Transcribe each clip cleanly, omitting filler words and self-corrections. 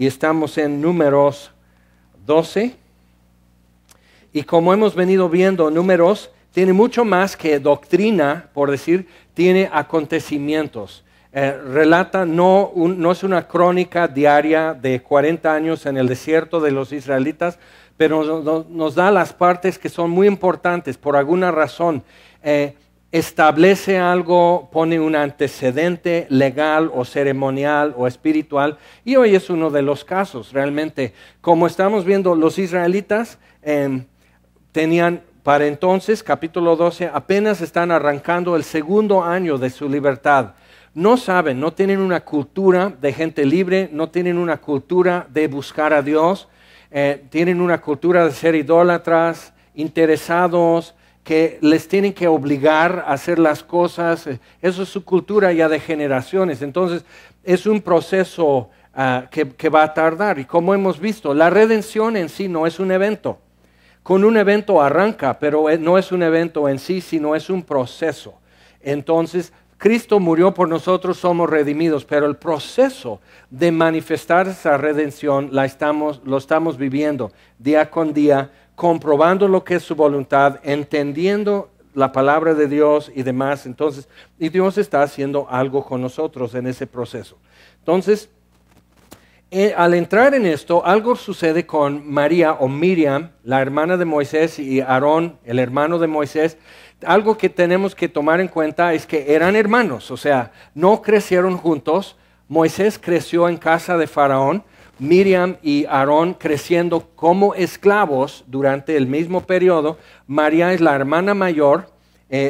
y estamos en Números 12. Y como hemos venido viendo, Números tiene mucho más que doctrina, por decir, tiene acontecimientos. Relata, no es una crónica diaria de 40 años en el desierto de los israelitas, pero nos da las partes que son muy importantes por alguna razón. Establece algo, pone un antecedente legal o ceremonial o espiritual, y hoy es uno de los casos realmente. Como estamos viendo, los israelitas tenían para entonces, capítulo 12, apenas están arrancando el segundo año de su libertad. No saben, no tienen una cultura de gente libre, no tienen una cultura de buscar a Dios, tienen una cultura de ser idólatras, interesados, que les tienen que obligar a hacer las cosas. Eso es su cultura ya de generaciones. Entonces, es un proceso que va a tardar. Y como hemos visto, la redención en sí no es un evento. Con un evento arranca, pero no es un evento en sí, sino es un proceso. Entonces, Cristo murió por nosotros, somos redimidos, pero el proceso de manifestar esa redención lo estamos viviendo día con día, comprobando lo que es su voluntad, entendiendo la palabra de Dios y demás. Entonces, y Dios está haciendo algo con nosotros en ese proceso. Entonces, al entrar en esto, algo sucede con María o Miriam, la hermana de Moisés, y Aarón, el hermano de Moisés. Algo que tenemos que tomar en cuenta es que eran hermanos, o sea, no crecieron juntos. Moisés creció en casa de Faraón, Miriam y Aarón creciendo como esclavos durante el mismo periodo. María es la hermana mayor,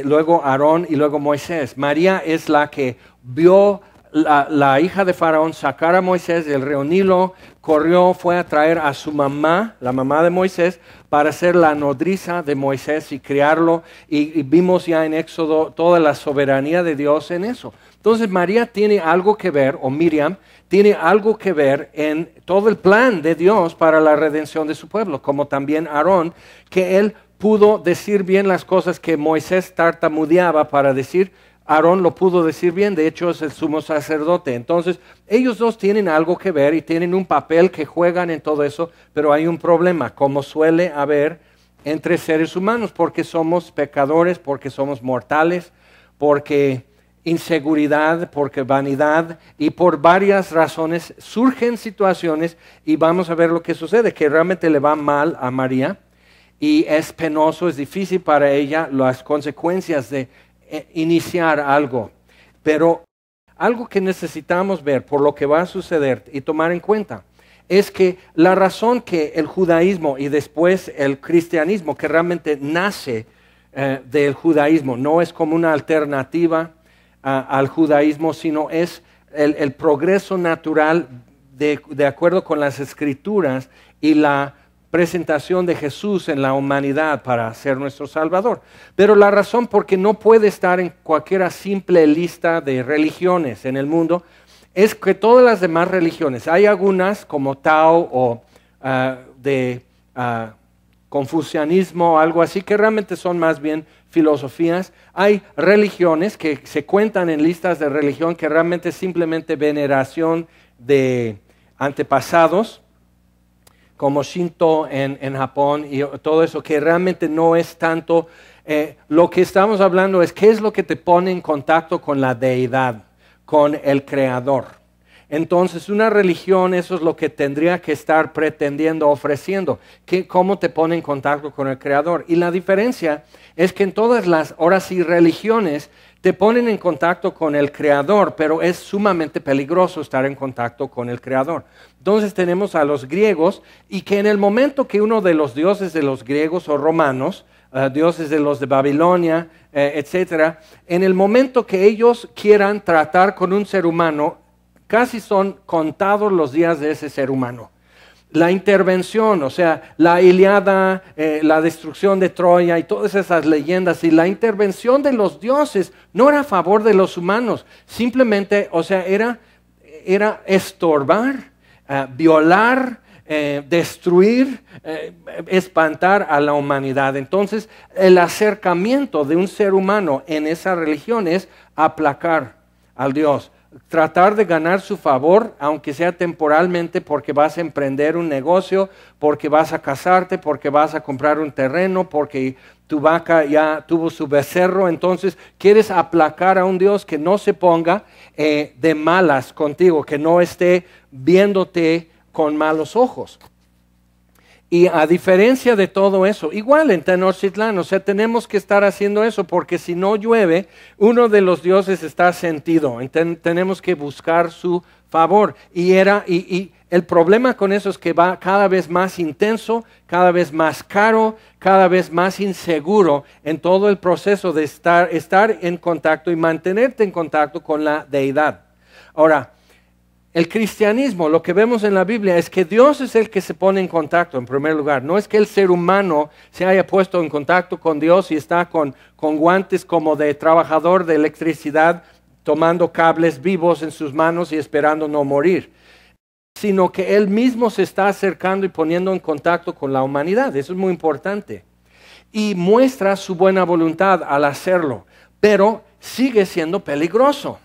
luego Aarón y luego Moisés. María es la que vio la hija de Faraón sacar a Moisés del río Nilo, corrió, fue a traer a su mamá, la mamá de Moisés, para ser la nodriza de Moisés y criarlo. Y vimos ya en Éxodo toda la soberanía de Dios en eso. Entonces María tiene algo que ver, o Miriam, tiene algo que ver en todo el plan de Dios para la redención de su pueblo, como también Aarón, que él pudo decir bien las cosas que Moisés tartamudeaba para decir. Aarón lo pudo decir bien, de hecho es el sumo sacerdote. Entonces, ellos dos tienen algo que ver y tienen un papel que juegan en todo eso, pero hay un problema, como suele haber entre seres humanos, porque somos pecadores, porque somos mortales, porque inseguridad, porque vanidad, y por varias razones surgen situaciones, y vamos a ver lo que sucede, que realmente le va mal a María, y es penoso, es difícil para ella las consecuencias de iniciar algo, pero algo que necesitamos ver por lo que va a suceder y tomar en cuenta es que la razón que el judaísmo y después el cristianismo, que realmente nace del judaísmo, no es como una alternativa al judaísmo, sino es el progreso natural de acuerdo con las escrituras y la presentación de Jesús en la humanidad para ser nuestro Salvador. Pero la razón por qué no puede estar en cualquier simple lista de religiones en el mundo es que todas las demás religiones, hay algunas como Tao o de confucianismo, algo así, que realmente son más bien filosofías. Hay religiones que se cuentan en listas de religión que realmente es simplemente veneración de antepasados, como Shinto en Japón y todo eso, que realmente no es tanto. Lo que estamos hablando es qué es lo que te pone en contacto con la deidad, con el Creador. Entonces, una religión, eso es lo que tendría que estar pretendiendo, ofreciendo, cómo te pone en contacto con el Creador. Y la diferencia es que en todas las, ahora sí, religiones, te ponen en contacto con el Creador, pero es sumamente peligroso estar en contacto con el Creador. Entonces tenemos a los griegos, y que en el momento que uno de los dioses de los griegos o romanos, dioses de los de Babilonia, etcétera, en el momento que ellos quieran tratar con un ser humano, casi son contados los días de ese ser humano. La intervención, o sea, la Ilíada, la destrucción de Troya y todas esas leyendas, y la intervención de los dioses no era a favor de los humanos, simplemente, o sea, era estorbar, violar, destruir, espantar a la humanidad. Entonces, el acercamiento de un ser humano en esa religión es aplacar al Dios, tratar de ganar su favor, aunque sea temporalmente, porque vas a emprender un negocio, porque vas a casarte, porque vas a comprar un terreno, porque tu vaca ya tuvo su becerro. Entonces quieres aplacar a un Dios que no se ponga de malas contigo, que no esté viéndote con malos ojos. Y a diferencia de todo eso, igual en Tenochtitlán, o sea, tenemos que estar haciendo eso, porque si no llueve, uno de los dioses está sentido. Tenemos que buscar su favor. Y el problema con eso es que va cada vez más intenso, cada vez más caro, cada vez más inseguro en todo el proceso de estar en contacto y mantenerte en contacto con la deidad. Ahora, el cristianismo, lo que vemos en la Biblia es que Dios es el que se pone en contacto en primer lugar. No es que el ser humano se haya puesto en contacto con Dios y está con guantes como de trabajador de electricidad, tomando cables vivos en sus manos y esperando no morir, sino que Él mismo se está acercando y poniendo en contacto con la humanidad. Eso es muy importante. Y muestra su buena voluntad al hacerlo, pero sigue siendo peligroso.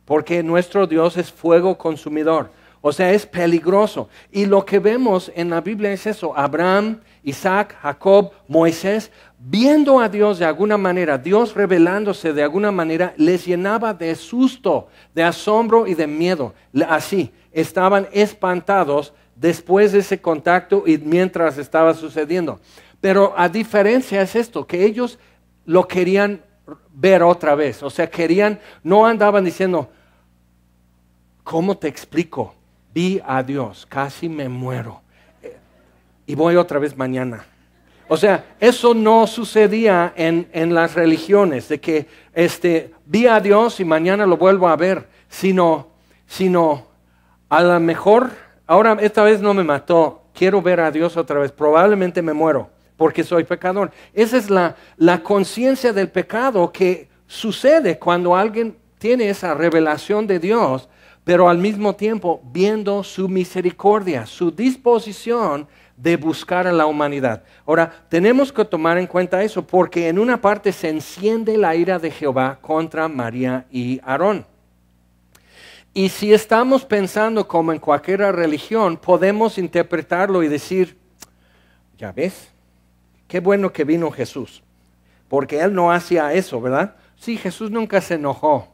Porque nuestro Dios es fuego consumidor, o sea, es peligroso. Y lo que vemos en la Biblia es eso: Abraham, Isaac, Jacob, Moisés, viendo a Dios de alguna manera, Dios revelándose de alguna manera, les llenaba de susto, de asombro y de miedo. Así, estaban espantados después de ese contacto y mientras estaba sucediendo. Pero a diferencia es esto, que ellos lo querían ver otra vez, o sea, no andaban diciendo, ¿cómo te explico? Vi a Dios, casi me muero y voy otra vez mañana. O sea, eso no sucedía en las religiones, de que vi a Dios y mañana lo vuelvo a ver, sino a lo mejor, ahora esta vez no me mató, quiero ver a Dios otra vez, probablemente me muero porque soy pecador. Esa es la conciencia del pecado que sucede cuando alguien tiene esa revelación de Dios, pero al mismo tiempo viendo su misericordia, su disposición de buscar a la humanidad. Ahora, tenemos que tomar en cuenta eso, porque en una parte se enciende la ira de Jehová contra María y Aarón. Y si estamos pensando como en cualquier religión, podemos interpretarlo y decir, ya ves, qué bueno que vino Jesús, porque Él no hacía eso, ¿verdad? Sí, Jesús nunca se enojó,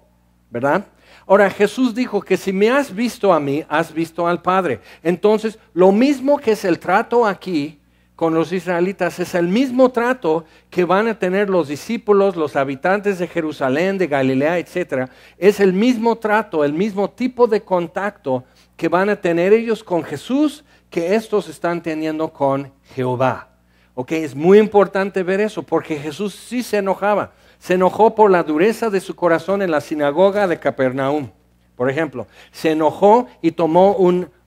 ¿verdad? Ahora, Jesús dijo que si me has visto a mí, has visto al Padre. Entonces, lo mismo que es el trato aquí con los israelitas, es el mismo trato que van a tener los discípulos, los habitantes de Jerusalén, de Galilea, etc. Es el mismo trato, el mismo tipo de contacto que van a tener ellos con Jesús, que estos están teniendo con Jehová. Okay, es muy importante ver eso, porque Jesús sí se enojaba. Se enojó por la dureza de su corazón en la sinagoga de Capernaum. Por ejemplo, se enojó y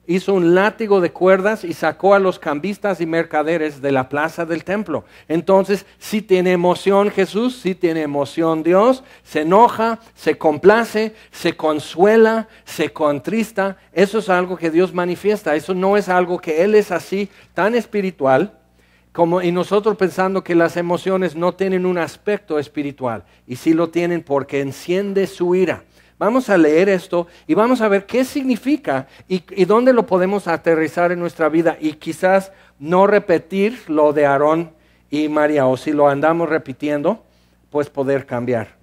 hizo un látigo de cuerdas y sacó a los cambistas y mercaderes de la plaza del templo. Entonces, sí tiene emoción Jesús, sí tiene emoción Dios, se enoja, se complace, se consuela, se contrista. Eso es algo que Dios manifiesta, eso no es algo que Él es así tan espiritual, y nosotros pensando que las emociones no tienen un aspecto espiritual, y sí lo tienen porque enciende su ira. Vamos a leer esto y vamos a ver qué significa y dónde lo podemos aterrizar en nuestra vida, y quizás no repetir lo de Aarón y María, o si lo andamos repitiendo, pues poder cambiar.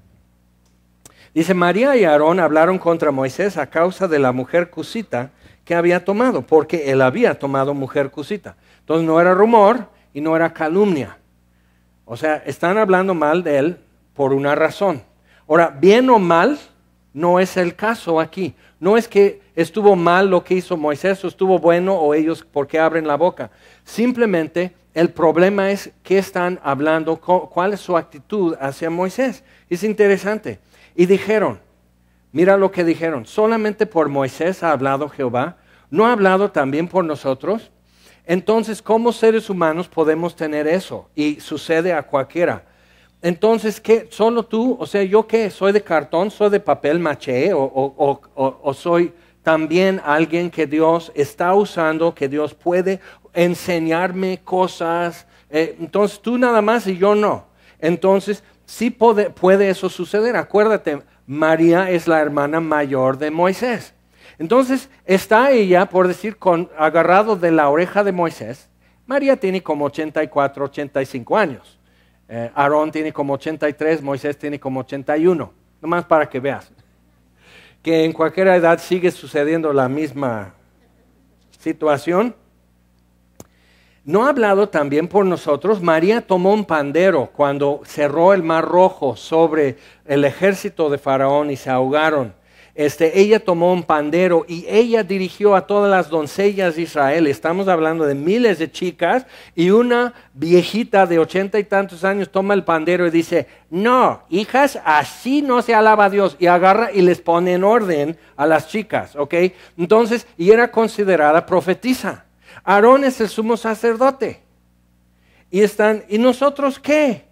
Dice, María y Aarón hablaron contra Moisés a causa de la mujer cusita que había tomado, porque él había tomado mujer cusita. Entonces no era rumor y no era calumnia. O sea, están hablando mal de él por una razón. Ahora, bien o mal, no es el caso aquí. No es que estuvo mal lo que hizo Moisés, o estuvo bueno, o ellos porque abren la boca. Simplemente el problema es qué están hablando, cuál es su actitud hacia Moisés. Es interesante. Y dijeron, mira lo que dijeron, solamente por Moisés ha hablado Jehová, ¿no ha hablado también por nosotros? Entonces, como seres humanos podemos tener eso, y sucede a cualquiera. Entonces, ¿qué? ¿Solo tú? O sea, ¿yo qué? ¿Soy de cartón? ¿Soy de papel maché? ¿O soy también alguien que Dios está usando, que Dios puede enseñarme cosas? Entonces, tú nada más y yo no. Entonces, sí puede eso suceder. Acuérdate, María es la hermana mayor de Moisés. Entonces está ella, por decir, agarrado de la oreja de Moisés. María tiene como 84, 85 años. Aarón tiene como 83, Moisés tiene como 81. Nomás para que veas que en cualquier edad sigue sucediendo la misma situación. ¿No ha hablado también por nosotros? María tomó un pandero cuando cerró el Mar Rojo sobre el ejército de Faraón y se ahogaron. Ella tomó un pandero y ella dirigió a todas las doncellas de Israel. Estamos hablando de miles de chicas y una viejita de 80 y tantos años toma el pandero y dice, no, hijas, así no se alaba a Dios. Y agarra y les pone en orden a las chicas, ¿ok? Entonces, y era considerada profetisa. Aarón es el sumo sacerdote. ¿Y nosotros qué?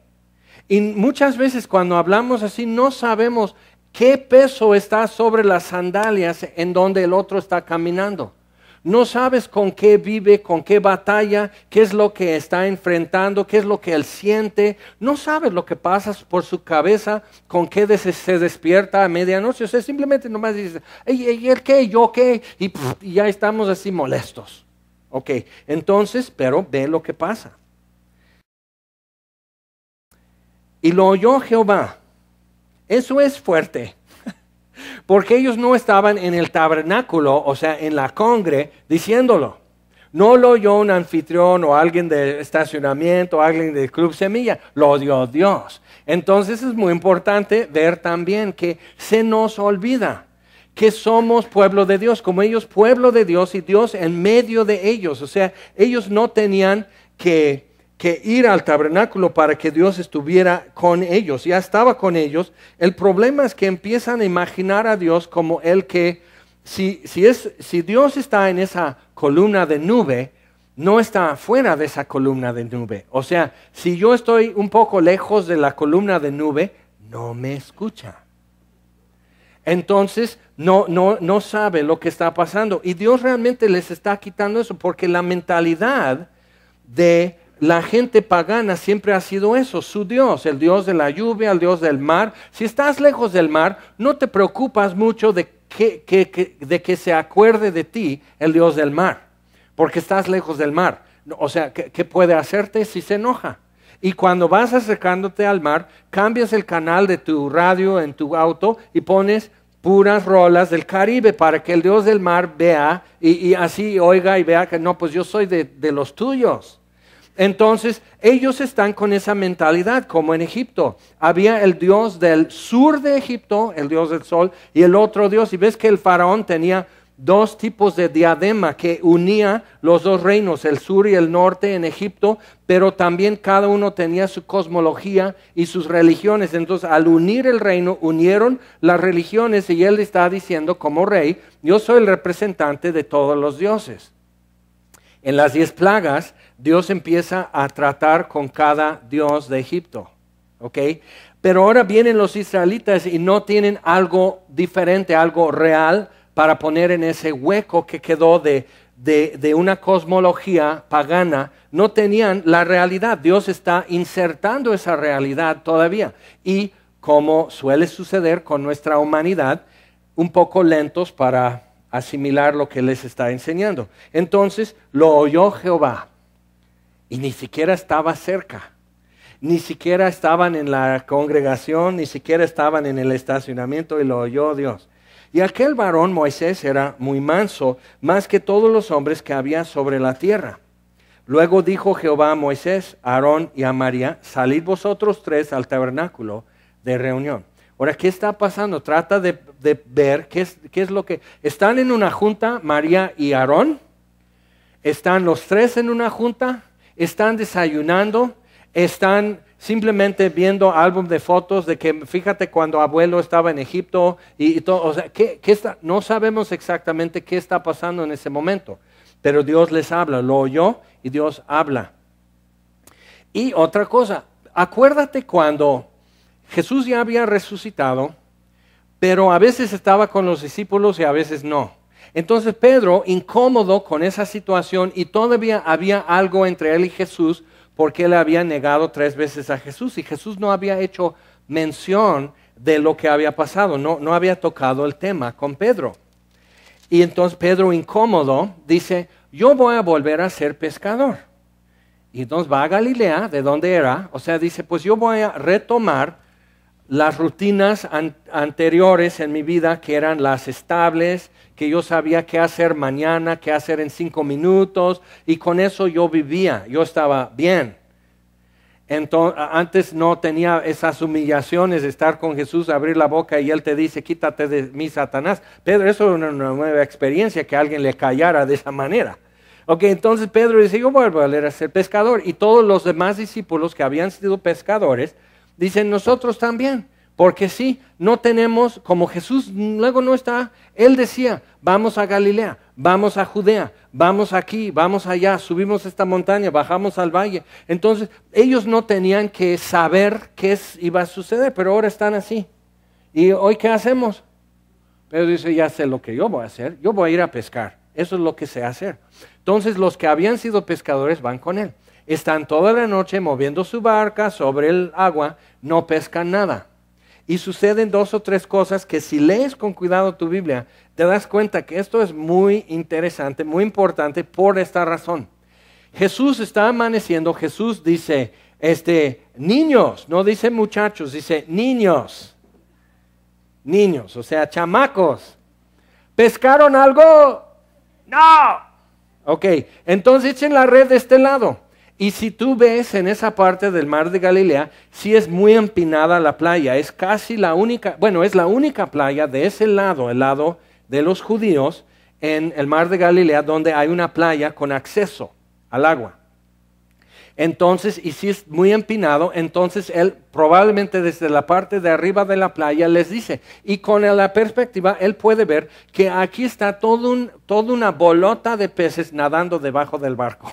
Y muchas veces cuando hablamos así no sabemos qué peso está sobre las sandalias en donde el otro está caminando. No sabes con qué vive, con qué batalla, qué es lo que está enfrentando, qué es lo que él siente. No sabes lo que pasa por su cabeza, con qué se despierta a medianoche. O sea, simplemente nomás dices, ¿y él qué? ¿Yo qué? Y ya estamos así molestos. Ok, entonces, pero ve lo que pasa. Y lo oyó Jehová. Eso es fuerte, porque ellos no estaban en el tabernáculo, o sea, en la congre, diciéndolo. No lo oyó un anfitrión o alguien de estacionamiento, o alguien del Club Semilla, lo oyó Dios. Entonces es muy importante ver también que se nos olvida que somos pueblo de Dios, como ellos pueblo de Dios y Dios en medio de ellos. O sea, ellos no tenían que ir al tabernáculo para que Dios estuviera con ellos, ya estaba con ellos. El problema es que empiezan a imaginar a Dios como el que, si Dios está en esa columna de nube, no está fuera de esa columna de nube. O sea, si yo estoy un poco lejos de la columna de nube, no me escucha. Entonces no sabe lo que está pasando. Y Dios realmente les está quitando eso, porque la mentalidad de la gente pagana siempre ha sido eso, su Dios, el Dios de la lluvia, el Dios del mar. Si estás lejos del mar, no te preocupas mucho de que se acuerde de ti el Dios del mar, porque estás lejos del mar. O sea, ¿qué puede hacerte si se enoja? Y cuando vas acercándote al mar, cambias el canal de tu radio en tu auto y pones puras rolas del Caribe para que el Dios del mar vea y así oiga y vea que no, pues yo soy de los tuyos. Entonces ellos están con esa mentalidad como en Egipto. Había el Dios del sur de Egipto, el Dios del sol, y el otro Dios. Y ves que el faraón tenía dos tipos de diadema que unía los dos reinos, el sur y el norte en Egipto, pero también cada uno tenía su cosmología y sus religiones. Entonces al unir el reino, unieron las religiones y él está diciendo como rey, yo soy el representante de todos los dioses. En las 10 plagas, Dios empieza a tratar con cada dios de Egipto, ¿ok? Pero ahora vienen los israelitas y no tienen algo diferente, algo real para poner en ese hueco que quedó de una cosmología pagana. No tenían la realidad. Dios está insertando esa realidad todavía. Y como suele suceder con nuestra humanidad, un poco lentos para asimilar lo que les está enseñando. Entonces lo oyó Jehová y ni siquiera estaba cerca, ni siquiera estaban en la congregación, ni siquiera estaban en el estacionamiento y lo oyó Dios. Y aquel varón Moisés era muy manso, más que todos los hombres que había sobre la tierra. Luego dijo Jehová a Moisés, a Aarón y a María, salid vosotros 3 al tabernáculo de reunión. Ahora, ¿qué está pasando? Trata de ver qué es lo que... ¿Están en una junta María y Aarón? ¿Están los 3 en una junta? ¿Están desayunando? ¿Están simplemente viendo álbum de fotos de que fíjate cuando abuelo estaba en Egipto y todo? O sea, no sabemos exactamente qué está pasando en ese momento, pero Dios les habla, lo oyó y Dios habla. Y otra cosa, acuérdate cuando Jesús ya había resucitado, pero a veces estaba con los discípulos y a veces no. Entonces Pedro, incómodo con esa situación, y todavía había algo entre él y Jesús, porque él había negado 3 veces a Jesús, y Jesús no había hecho mención de lo que había pasado, no había tocado el tema con Pedro. Y entonces Pedro, incómodo, dice, yo voy a volver a ser pescador. Y entonces va a Galilea, de donde era, o sea, dice, pues yo voy a retomar las rutinas anteriores en mi vida, que eran las estables, que yo sabía qué hacer mañana, qué hacer en 5 minutos, y con eso yo vivía, yo estaba bien. Entonces, antes no tenía esas humillaciones de estar con Jesús, abrir la boca y Él te dice, quítate de mí, Satanás. Pedro, eso era una nueva experiencia, que alguien le callara de esa manera. Ok, entonces Pedro dice, yo voy a volver a ser pescador. Y todos los demás discípulos que habían sido pescadores, dicen, nosotros también. Porque sí, no tenemos, como Jesús luego no está, Él decía, vamos a Galilea, vamos a Judea, vamos aquí, vamos allá, subimos esta montaña, bajamos al valle. Entonces, ellos no tenían que saber qué iba a suceder, pero ahora están así. ¿Y hoy qué hacemos? Pedro dice, ya sé lo que yo voy a hacer, yo voy a ir a pescar. Eso es lo que sé hacer. Entonces, los que habían sido pescadores van con Él. Están toda la noche moviendo su barca sobre el agua, no pescan nada. Y suceden 2 o 3 cosas que si lees con cuidado tu Biblia, te das cuenta que esto es muy interesante, muy importante por esta razón. Jesús está amaneciendo, Jesús dice, niños, no dice muchachos, dice niños. Niños, o sea, chamacos. ¿Pescaron algo? No. Ok, entonces echen la red de este lado. Y si tú ves en esa parte del mar de Galilea, sí es muy empinada la playa, es casi la única, bueno, es la única playa de ese lado, el lado de los judíos, en el mar de Galilea, donde hay una playa con acceso al agua. Entonces, y si es muy empinado, entonces él probablemente desde la parte de arriba de la playa les dice, y con la perspectiva él puede ver que aquí está toda una bolota de peces nadando debajo del barco.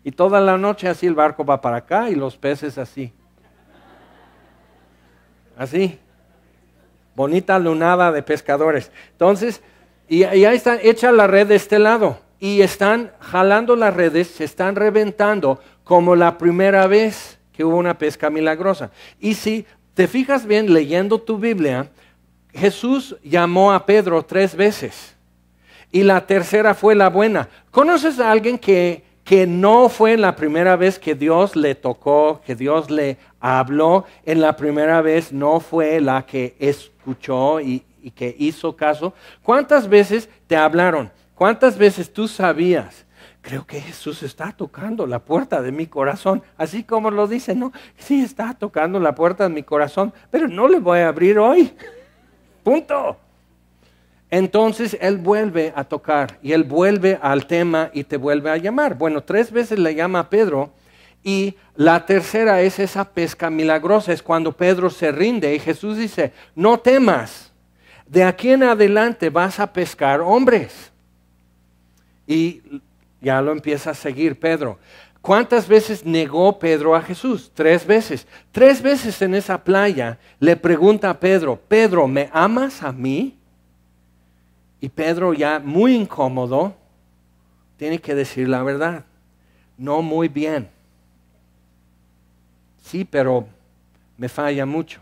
Y toda la noche así el barco va para acá y los peces así. Así. Bonita lunada de pescadores. Entonces, y ahí están, echa la red de este lado. Y están jalando las redes, se están reventando como la primera vez que hubo una pesca milagrosa. Y si te fijas bien leyendo tu Biblia, Jesús llamó a Pedro 3 veces. Y la tercera fue la buena. ¿Conoces a alguien que no fue la primera vez que Dios le tocó, que Dios le habló? En la primera vez no fue la que escuchó y que hizo caso. ¿Cuántas veces te hablaron? ¿Cuántas veces tú sabías? Creo que Jesús está tocando la puerta de mi corazón, así como lo dice, ¿no? Sí, está tocando la puerta de mi corazón, pero no le voy a abrir hoy. Punto. Entonces Él vuelve a tocar y Él vuelve al tema y te vuelve a llamar. Bueno, 3 veces le llama a Pedro y la tercera es esa pesca milagrosa, es cuando Pedro se rinde y Jesús dice, no temas, de aquí en adelante vas a pescar hombres. Y ya lo empieza a seguir Pedro. ¿Cuántas veces negó Pedro a Jesús? 3 veces. 3 veces en esa playa le pregunta a Pedro, Pedro, ¿me amas a mí? Y Pedro, ya muy incómodo, tiene que decir la verdad. No muy bien. Sí, pero me falla mucho.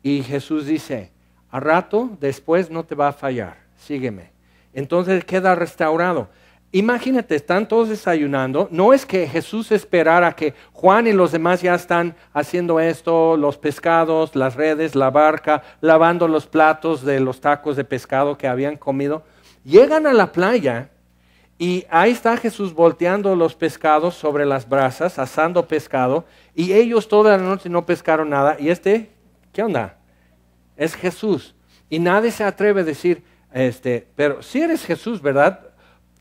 Y Jesús dice, a rato después no te va a fallar, sígueme. Entonces queda restaurado. Imagínate, están todos desayunando. No es que Jesús esperara que Juan y los demás ya están haciendo esto, los pescados, las redes, la barca, lavando los platos de los tacos de pescado que habían comido. Llegan a la playa y ahí está Jesús volteando los pescados sobre las brasas, asando pescado, y ellos toda la noche no pescaron nada. ¿Y qué onda? Es Jesús. Y nadie se atreve a decir, pero si eres Jesús, ¿verdad?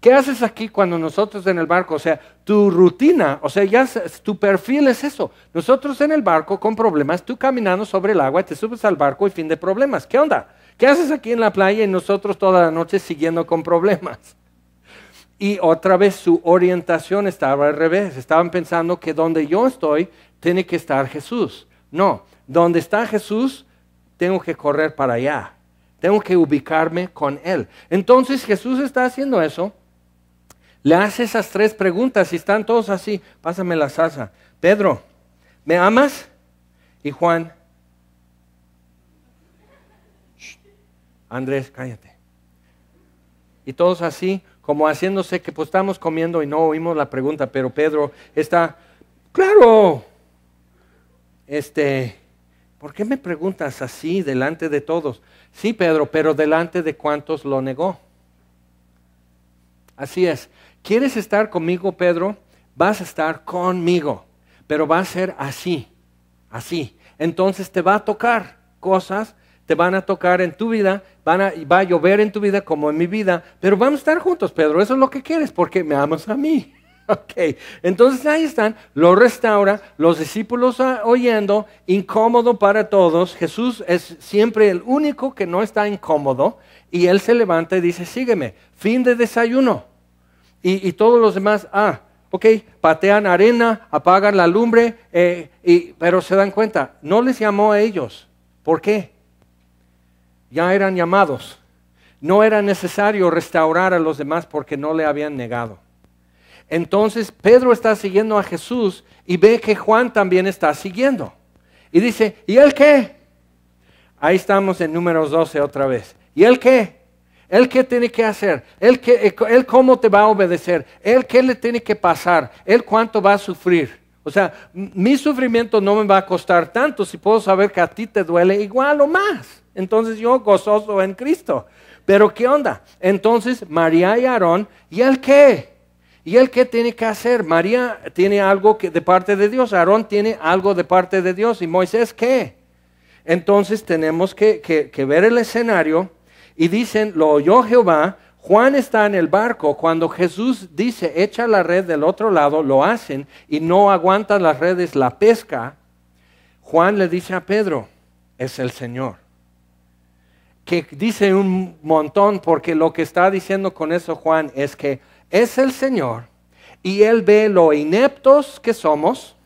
¿Qué haces aquí cuando nosotros en el barco? O sea, tu rutina, o sea, ya tu perfil es eso. Nosotros en el barco con problemas, tú caminando sobre el agua, te subes al barco y fin de problemas. ¿Qué onda? ¿Qué haces aquí en la playa y nosotros toda la noche siguiendo con problemas? Y otra vez su orientación estaba al revés. Estaban pensando que donde yo estoy, tiene que estar Jesús. No, donde está Jesús, tengo que correr para allá. Tengo que ubicarme con Él. Entonces Jesús está haciendo eso. Le hace esas 3 preguntas y están todos así. Pásame la salsa. Pedro, ¿me amas? Y Juan, Andrés, cállate. Y todos así, como haciéndose que pues estamos comiendo y no oímos la pregunta, pero Pedro está, claro, ¿por qué me preguntas así delante de todos? Sí, Pedro, pero delante de cuántos lo negó. Así es. ¿Quieres estar conmigo, Pedro? Vas a estar conmigo, pero va a ser así, así. Entonces te va a tocar cosas, te van a tocar en tu vida, va a llover en tu vida como en mi vida, pero vamos a estar juntos, Pedro, eso es lo que quieres, porque me amas a mí. Ok, entonces ahí están, lo restaura, los discípulos oyendo, incómodo para todos. Jesús es siempre el único que no está incómodo, y él se levanta y dice, sígueme, fin de desayuno. Y todos los demás, ok, patean arena, apagan la lumbre, pero se dan cuenta, no les llamó a ellos. ¿Por qué? Ya eran llamados. No era necesario restaurar a los demás porque no le habían negado. Entonces Pedro está siguiendo a Jesús y ve que Juan también está siguiendo. Y dice, ¿y él qué? Ahí estamos en Números 12 otra vez. ¿Y él qué? ¿Él qué tiene que hacer? ¿Él cómo te va a obedecer? ¿Él qué le tiene que pasar? ¿Él cuánto va a sufrir? O sea, mi sufrimiento no me va a costar tanto si puedo saber que a ti te duele igual o más. Entonces yo gozoso en Cristo. Pero ¿qué onda? Entonces María y Aarón, ¿y él qué? ¿Y él qué tiene que hacer? María tiene algo de parte de Dios, Aarón tiene algo de parte de Dios, ¿y Moisés qué? Entonces tenemos que ver el escenario. Y dicen, lo oyó Jehová, Juan está en el barco, cuando Jesús dice, echa la red del otro lado, lo hacen y no aguantan las redes, la pesca. Juan le dice a Pedro, es el Señor. Que dice un montón, porque lo que está diciendo con eso Juan es que es el Señor y Él ve lo ineptos que somos,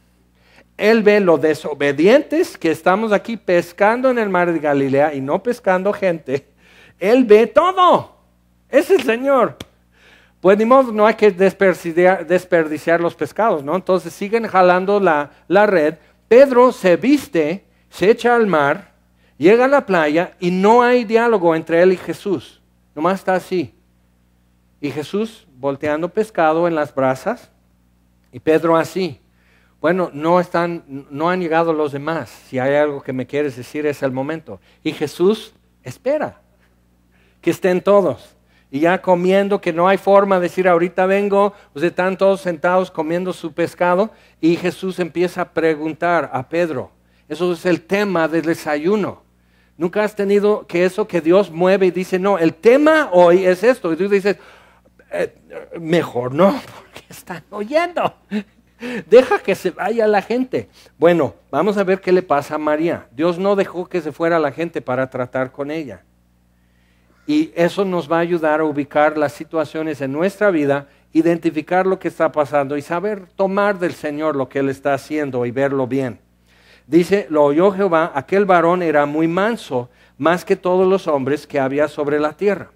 Él ve lo desobedientes que estamos aquí pescando en el mar de Galilea y no pescando gente. Él ve todo. Es el Señor. Pues ni modo, no hay que desperdiciar los pescados, ¿no? Entonces siguen jalando la red. Pedro se viste, se echa al mar, llega a la playa y no hay diálogo entre él y Jesús. Nomás está así. Y Jesús volteando pescado en las brasas y Pedro así. Bueno, no han llegado los demás. Si hay algo que me quieres decir es el momento. Y Jesús espera que estén todos. Y ya comiendo, que no hay forma de decir ahorita vengo, pues están todos sentados comiendo su pescado y Jesús empieza a preguntar a Pedro. Eso es el tema del desayuno. Nunca has tenido que eso que Dios mueve y dice, no, el tema hoy es esto. Y tú dices, mejor no, porque están oyendo. Deja que se vaya la gente. Bueno, vamos a ver qué le pasa a María. Dios no dejó que se fuera la gente para tratar con ella. Y eso nos va a ayudar a ubicar las situaciones en nuestra vida, identificar lo que está pasando y saber tomar del Señor lo que Él está haciendo y verlo bien. Dice, lo oyó Jehová, aquel varón era muy manso, más que todos los hombres que había sobre la tierra.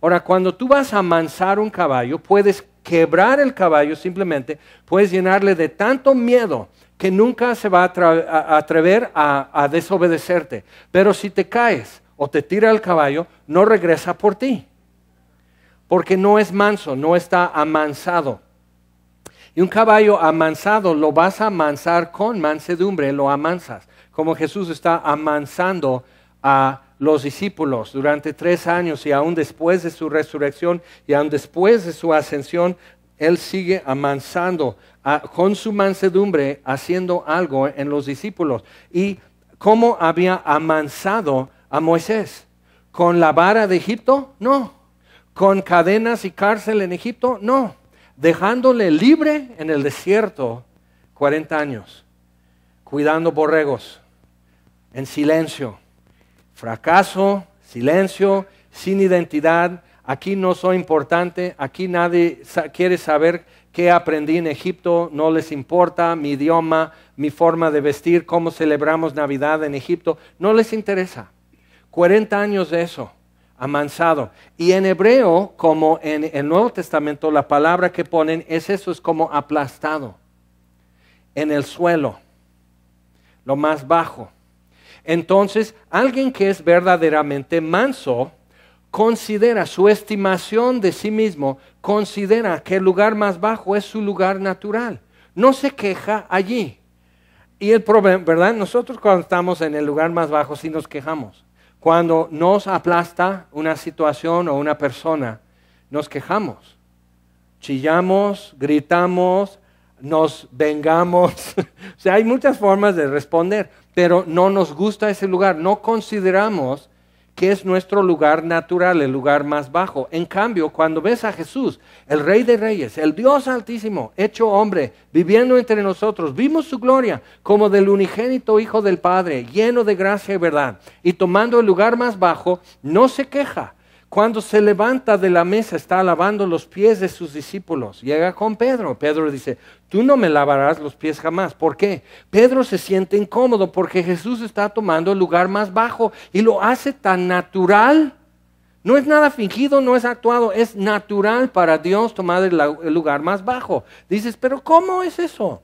Ahora, cuando tú vas a amansar un caballo, puedes quebrar el caballo simplemente, puedes llenarle de tanto miedo que nunca se va a atrever a desobedecerte. Pero si te caes o te tira el caballo, no regresa por ti, porque no es manso, no está amansado. Y un caballo amansado lo vas a amansar con mansedumbre, lo amansas, como Jesús está amansando a los discípulos durante 3 años y aún después de su resurrección y aún después de su ascensión, Él sigue amansando con su mansedumbre, haciendo algo en los discípulos. ¿Y cómo había amansado a Moisés? ¿Con la vara de Egipto? No. ¿Con cadenas y cárcel en Egipto? No. Dejándole libre en el desierto 40 años, cuidando borregos, en silencio. Fracaso, silencio, sin identidad. Aquí no soy importante, aquí nadie quiere saber qué aprendí en Egipto, no les importa mi idioma, mi forma de vestir, cómo celebramos Navidad en Egipto, no les interesa. 40 años de eso, amansado. Y en hebreo, como en el Nuevo Testamento, la palabra que ponen es eso, es como aplastado, en el suelo, lo más bajo. Entonces, alguien que es verdaderamente manso considera su estimación de sí mismo, considera que el lugar más bajo es su lugar natural. No se queja allí. Y el problema, ¿verdad? Nosotros cuando estamos en el lugar más bajo sí nos quejamos. Cuando nos aplasta una situación o una persona, nos quejamos. Chillamos, gritamos, nos vengamos. O sea, hay muchas formas de responder, pero no nos gusta ese lugar. No consideramos que es nuestro lugar natural, el lugar más bajo. En cambio, cuando ves a Jesús, el Rey de Reyes, el Dios Altísimo, hecho hombre, viviendo entre nosotros, vimos su gloria como del unigénito Hijo del Padre, lleno de gracia y verdad, y tomando el lugar más bajo, no se queja. Cuando se levanta de la mesa, está lavando los pies de sus discípulos. Llega con Pedro. Pedro dice, tú no me lavarás los pies jamás. ¿Por qué? Pedro se siente incómodo porque Jesús está tomando el lugar más bajo y lo hace tan natural. No es nada fingido, no es actuado, es natural para Dios tomar el lugar más bajo. Dices, pero ¿cómo es eso?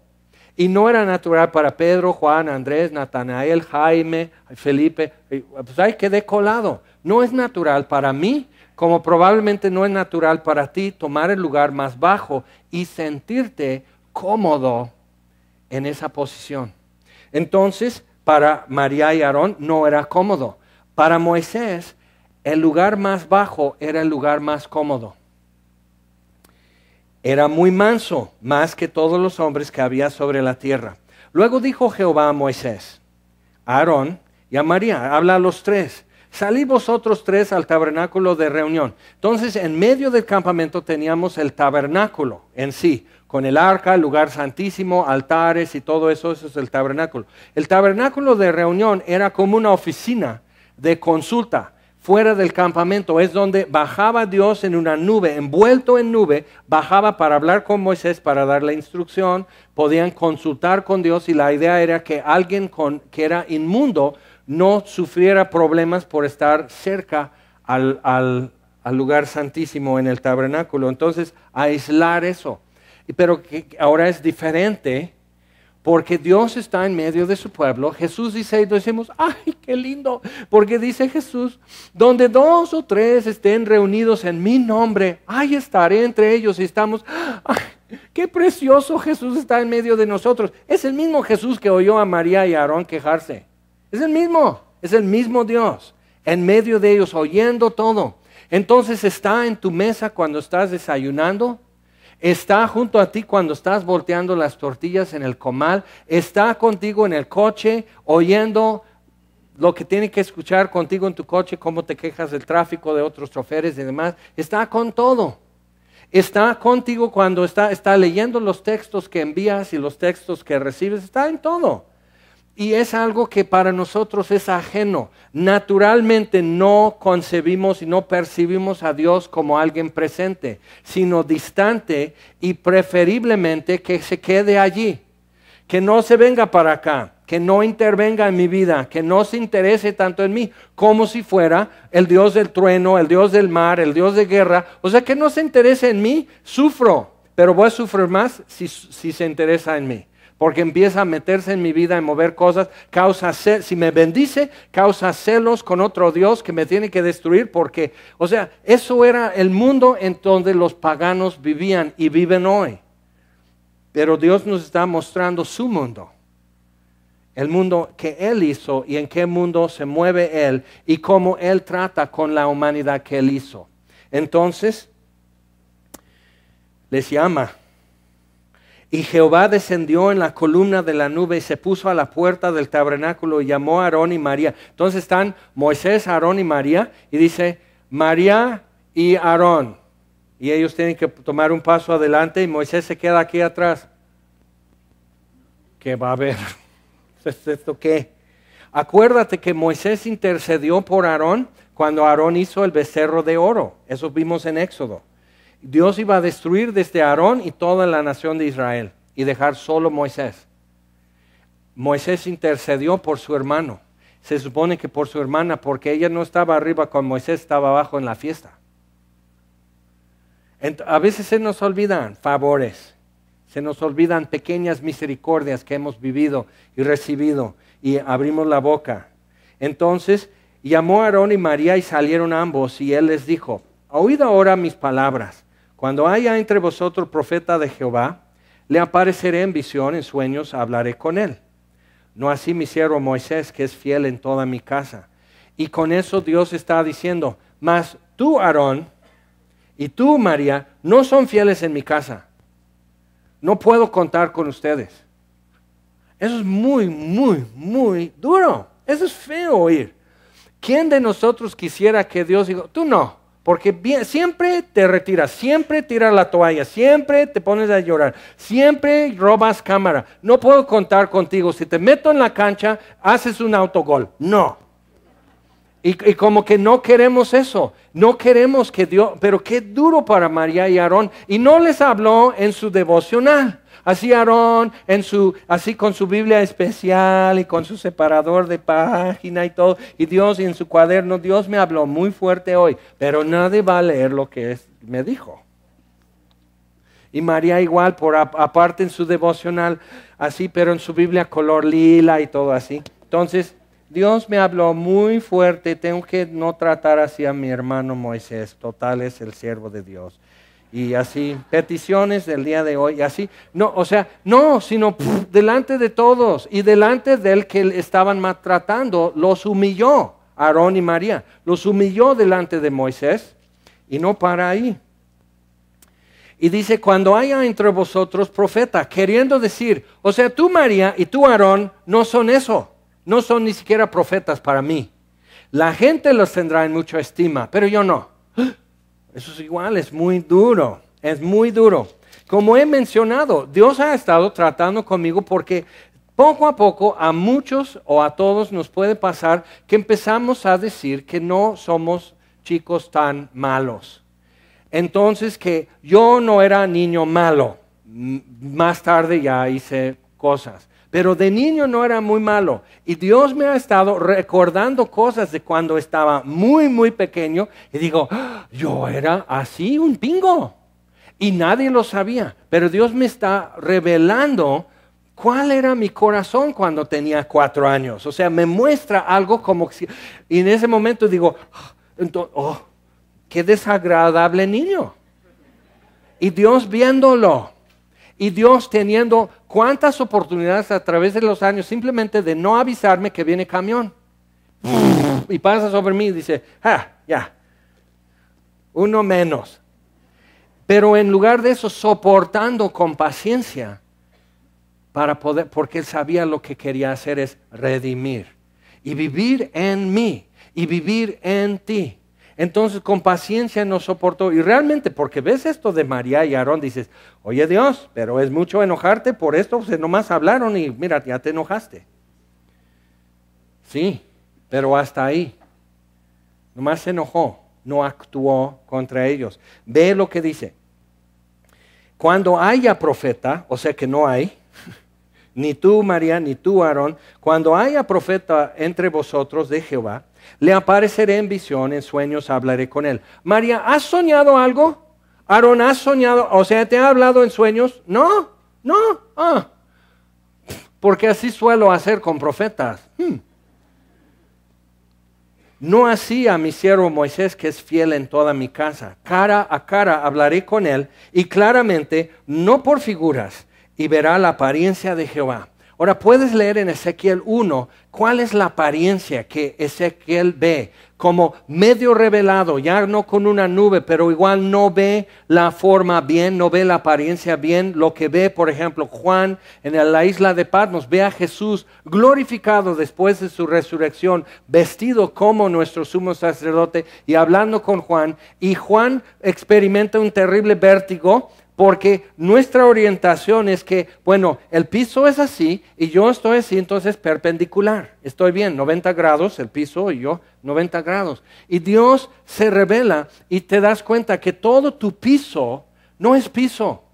Y no era natural para Pedro, Juan, Andrés, Natanael, Jaime, Felipe. Pues ahí quedé colado. No es natural para mí, como probablemente no es natural para ti tomar el lugar más bajo y sentirte cómodo en esa posición. Entonces, para María y Aarón no era cómodo. Para Moisés, el lugar más bajo era el lugar más cómodo. Era muy manso, más que todos los hombres que había sobre la tierra. Luego dijo Jehová a Moisés, a Aarón y a María, habla a los tres. Salid vosotros tres al tabernáculo de reunión. Entonces, en medio del campamento teníamos el tabernáculo en sí, con el arca, el lugar santísimo, altares y todo eso, eso es el tabernáculo. El tabernáculo de reunión era como una oficina de consulta fuera del campamento. Es donde bajaba Dios en una nube, envuelto en nube, bajaba para hablar con Moisés, para darle instrucción, podían consultar con Dios y la idea era que alguien que era inmundo no sufriera problemas por estar cerca al lugar santísimo en el tabernáculo. Entonces, aislar eso. Pero que ahora es diferente porque Dios está en medio de su pueblo. Jesús dice, y decimos, ¡ay, qué lindo! Porque dice Jesús, donde dos o tres estén reunidos en mi nombre, ahí estaré entre ellos y estamos, ¡ay, qué precioso! Jesús está en medio de nosotros. Es el mismo Jesús que oyó a María y a Aarón quejarse. Es el mismo Dios, en medio de ellos, oyendo todo. Entonces está en tu mesa cuando estás desayunando, está junto a ti cuando estás volteando las tortillas en el comal, está contigo en el coche, oyendo lo que tiene que escuchar contigo en tu coche, cómo te quejas del tráfico de otros choferes y demás, está con todo. Está contigo cuando está leyendo los textos que envías y los textos que recibes, está en todo. Y es algo que para nosotros es ajeno. Naturalmente no concebimos y no percibimos a Dios como alguien presente, sino distante y preferiblemente que se quede allí, que no se venga para acá, que no intervenga en mi vida, que no se interese tanto en mí, como si fuera el Dios del trueno, el Dios del mar, el Dios de guerra. O sea, que no se interese en mí, sufro, pero voy a sufrir más si se interesa en mí. Porque empieza a meterse en mi vida, a mover cosas, si me bendice, causa celos con otro Dios que me tiene que destruir, porque, o sea, eso era el mundo en donde los paganos vivían y viven hoy. Pero Dios nos está mostrando su mundo, el mundo que Él hizo y en qué mundo se mueve Él y cómo Él trata con la humanidad que Él hizo. Entonces, les llama. Y Jehová descendió en la columna de la nube y se puso a la puerta del tabernáculo y llamó a Aarón y María. Entonces están Moisés, Aarón y María y dice María y Aarón. Y ellos tienen que tomar un paso adelante y Moisés se queda aquí atrás. ¿Qué va a haber? ¿Esto qué? Acuérdate que Moisés intercedió por Aarón cuando Aarón hizo el becerro de oro. Eso vimos en Éxodo. Dios iba a destruir desde Aarón y toda la nación de Israel y dejar solo Moisés. Moisés intercedió por su hermano. Se supone que por su hermana, porque ella no estaba arriba con Moisés, estaba abajo en la fiesta. A veces se nos olvidan favores, se nos olvidan pequeñas misericordias que hemos vivido y recibido y abrimos la boca. Entonces, Y llamó a Aarón y María y salieron ambos, y él les dijo: oíd ahora mis palabras. Cuando haya entre vosotros profeta de Jehová, le apareceré en visión, en sueños, hablaré con él. No así mi siervo Moisés, que es fiel en toda mi casa. Y con eso Dios está diciendo: mas tú, Aarón, y tú, María, no son fieles en mi casa. No puedo contar con ustedes. Eso es muy, muy, muy duro. Eso es feo oír. ¿Quién de nosotros quisiera que Dios diga: tú no? Porque siempre te retiras, siempre tiras la toalla, siempre te pones a llorar, siempre robas cámara. No puedo contar contigo. Si te meto en la cancha, haces un autogol. No. Y como que no queremos eso. No queremos que Dios... Pero qué duro para María y Aarón. Y no les habló en su devocional. Así Aarón, así con su Biblia especial y con su separador de página y todo. Y Dios, y en su cuaderno, Dios me habló muy fuerte hoy. Pero nadie va a leer lo que me dijo. Y María igual, aparte en su devocional, así, pero en su Biblia color lila y todo así. Entonces, Dios me habló muy fuerte. Tengo que no tratar así a mi hermano Moisés. Total, es el siervo de Dios. Y así, peticiones del día de hoy, y así, no, o sea, no, sino delante de todos y delante del que estaban maltratando, los humilló, Aarón y María, los humilló delante de Moisés, y no para ahí. Y dice: cuando haya entre vosotros profeta, queriendo decir, o sea, tú, María, y tú, Aarón, no son eso, no son ni siquiera profetas para mí. La gente los tendrá en mucha estima, pero yo no. Eso es igual, es muy duro, es muy duro. Como he mencionado, Dios ha estado tratando conmigo porque poco a poco a muchos o a todos nos puede pasar que empezamos a decir que no somos chicos tan malos. Entonces que yo no era niño malo, más tarde ya hice cosas. Pero de niño no era muy malo. Y Dios me ha estado recordando cosas de cuando estaba muy, muy pequeño. Y digo: yo era así, un pingo. Y nadie lo sabía. Pero Dios me está revelando cuál era mi corazón cuando tenía 4 años. O sea, me muestra algo como si... Y en ese momento digo: qué desagradable niño. Y Dios viéndolo. Y Dios teniendo cuántas oportunidades a través de los años simplemente de no avisarme que viene camión. Y pasa sobre mí y dice: ya, uno menos. Pero en lugar de eso, soportando con paciencia para poder, porque Él sabía lo que quería hacer es redimir y vivir en mí y vivir en ti. Entonces con paciencia nos soportó. Y realmente, porque ves esto de María y Aarón, dices: oye Dios, pero es mucho enojarte por esto. Pues nomás hablaron y mira, ya te enojaste. Sí, pero hasta ahí. Nomás se enojó, no actuó contra ellos. Ve lo que dice: cuando haya profeta, o sea que no hay, ni tú María, ni tú Aarón, cuando haya profeta entre vosotros de Jehová, le apareceré en visión, en sueños hablaré con él. María, ¿has soñado algo? Aarón, ¿has soñado? O sea, ¿te ha hablado en sueños? No. Porque así suelo hacer con profetas. No así a mi siervo Moisés, que es fiel en toda mi casa. Cara a cara hablaré con él, y claramente, no por figuras, y verá la apariencia de Jehová. Ahora puedes leer en Ezequiel 1 cuál es la apariencia que Ezequiel ve, como medio revelado, ya no con una nube, pero igual no ve la forma bien, no ve la apariencia bien. Lo que ve, por ejemplo, Juan en la isla de Patmos, ve a Jesús glorificado después de su resurrección, vestido como nuestro sumo sacerdote y hablando con Juan. Y Juan experimenta un terrible vértigo, porque nuestra orientación es que, bueno, el piso es así y yo estoy así, entonces perpendicular. Estoy bien, 90 grados el piso y yo 90 grados. Y Dios se revela y te das cuenta que todo tu piso no es piso.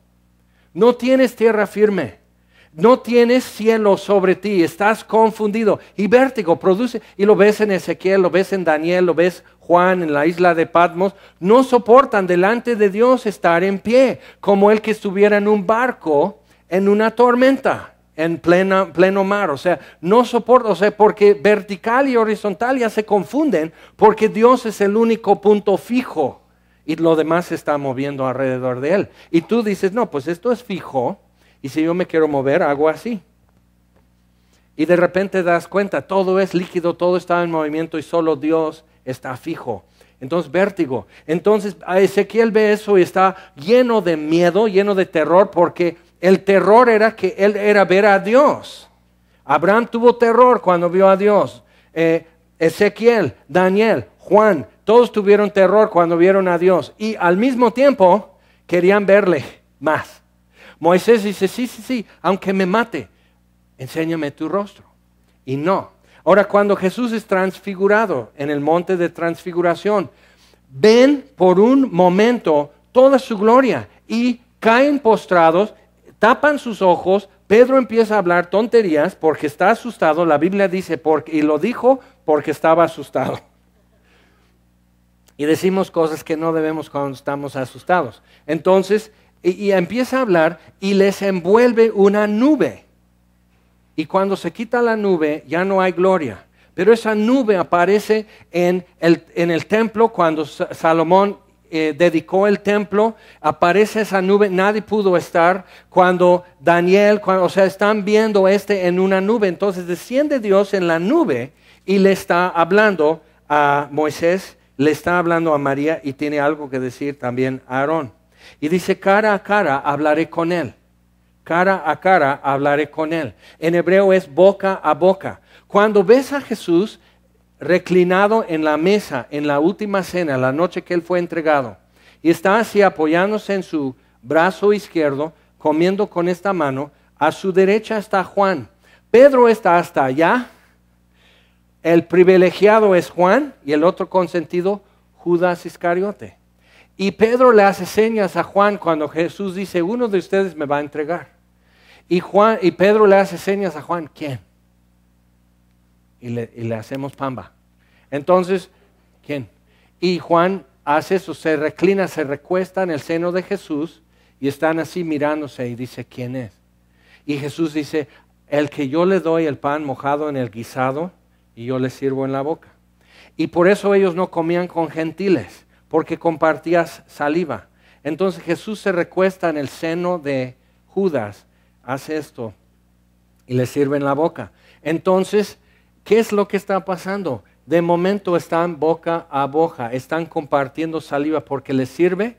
No tienes tierra firme. No tienes cielo sobre ti, estás confundido. Y vértigo produce, y lo ves en Ezequiel, lo ves en Daniel, lo ves Juan en la isla de Patmos. No soportan delante de Dios estar en pie, como el que estuviera en un barco en una tormenta. en pleno mar. O sea, no soporta, o sea, porque vertical y horizontal ya se confunden, porque Dios es el único punto fijo y lo demás se está moviendo alrededor de Él. Y tú dices, no, pues esto es fijo, y si yo me quiero mover, hago así. Y de repente das cuenta, todo es líquido, todo está en movimiento y solo Dios está fijo. Entonces, vértigo. Entonces, Ezequiel ve eso y está lleno de miedo, lleno de terror, porque el terror era que él era ver a Dios. Abraham tuvo terror cuando vio a Dios. Ezequiel, Daniel, Juan, todos tuvieron terror cuando vieron a Dios. Y al mismo tiempo querían verle más. Moisés dice, sí, aunque me mate, enséñame tu rostro. Y no. Ahora, cuando Jesús es transfigurado en el monte de transfiguración, ven por un momento toda su gloria y caen postrados, tapan sus ojos. Pedro empieza a hablar tonterías porque está asustado. La Biblia dice, y lo dijo porque estaba asustado. Y decimos cosas que no debemos cuando estamos asustados. Entonces, y empieza a hablar y les envuelve una nube. Y cuando se quita la nube, ya no hay gloria. Pero esa nube aparece en el templo cuando Salomón dedicó el templo. Aparece esa nube, nadie pudo estar. Cuando Daniel, o sea, están viendo en una nube. Entonces desciende Dios en la nube y le está hablando a Moisés, le está hablando a María y tiene algo que decir también a Aarón. Y dice, cara a cara hablaré con él. Cara a cara hablaré con él. En hebreo es boca a boca. Cuando ves a Jesús reclinado en la mesa, en la última cena, la noche que él fue entregado, y está así apoyándose en su brazo izquierdo, comiendo con esta mano, a su derecha está Juan. Pedro está hasta allá. El privilegiado es Juan y el otro consentido, Judas Iscariote. Y Pedro le hace señas a Juan cuando Jesús dice, uno de ustedes me va a entregar. Y Pedro le hace señas a Juan, ¿quién? Y le hacemos pamba. Entonces, ¿quién? Y Juan hace eso, se reclina, se recuesta en el seno de Jesús y están así mirándose y dice, ¿quién es? Y Jesús dice, el que yo le doy el pan mojado en el guisado y yo le sirvo en la boca. Y por eso ellos no comían con gentiles, porque compartías saliva. Entonces Jesús se recuesta en el seno de Judas, hace esto y le sirve en la boca. Entonces, ¿qué es lo que está pasando? De momento están boca a boca, están compartiendo saliva porque les sirve.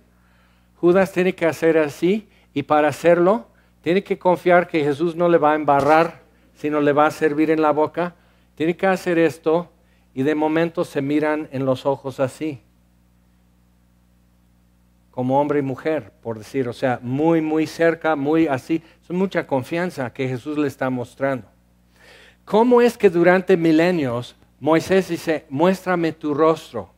Judas tiene que hacer así y para hacerlo tiene que confiar que Jesús no le va a embarrar, sino le va a servir en la boca. Tiene que hacer esto y de momento se miran en los ojos así. Como hombre y mujer, por decir, o sea, muy, muy cerca, muy así. Es mucha confianza que Jesús le está mostrando. ¿Cómo es que durante milenios Moisés dice, muéstrame tu rostro?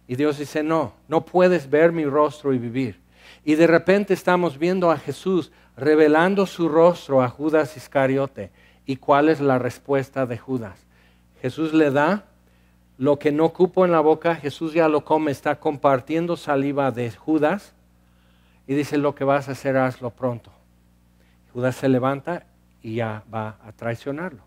Y Dios dice, no puedes ver mi rostro y vivir. Y de repente estamos viendo a Jesús revelando su rostro a Judas Iscariote. ¿Y cuál es la respuesta de Judas? Jesús le da lo que no cupo en la boca, Jesús ya lo come, está compartiendo saliva de Judas y dice, lo que vas a hacer, hazlo pronto. Judas se levanta y ya va a traicionarlo.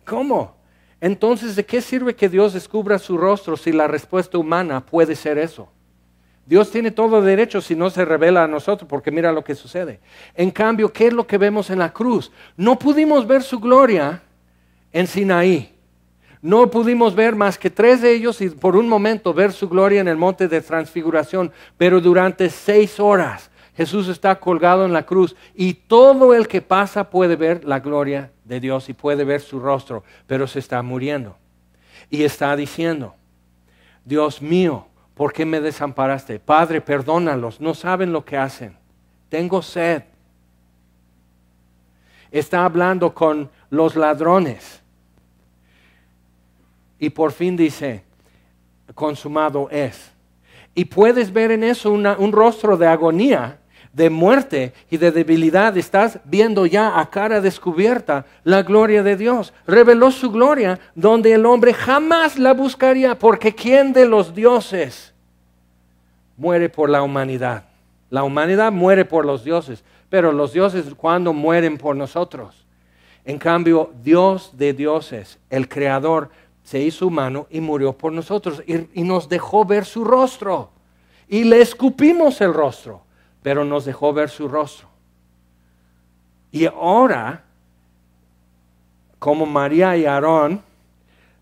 ¿Cómo? Entonces, ¿de qué sirve que Dios descubra su rostro si la respuesta humana puede ser eso? Dios tiene todo derecho si no se revela a nosotros, porque mira lo que sucede. En cambio, ¿qué es lo que vemos en la cruz? No pudimos ver su gloria en Sinaí. No pudimos ver más que 3 de ellos y por un momento ver su gloria en el monte de transfiguración, pero durante 6 horas Jesús está colgado en la cruz y todo el que pasa puede ver la gloria de Dios y puede ver su rostro, pero se está muriendo. Y está diciendo, Dios mío, ¿por qué me desamparaste? Padre, perdónalos, no saben lo que hacen. Tengo sed. Está hablando con los ladrones. Y por fin dice, consumado es. Y puedes ver en eso un rostro de agonía, de muerte y de debilidad. Estás viendo ya a cara descubierta la gloria de Dios. Reveló su gloria donde el hombre jamás la buscaría, porque ¿quién de los dioses muere por la humanidad? La humanidad muere por los dioses, Pero los dioses, ¿cuándo mueren por nosotros? En cambio, Dios de dioses, el Creador, se hizo humano y murió por nosotros y nos dejó ver su rostro. Y le escupimos el rostro, pero nos dejó ver su rostro. Y ahora, como María y Aarón,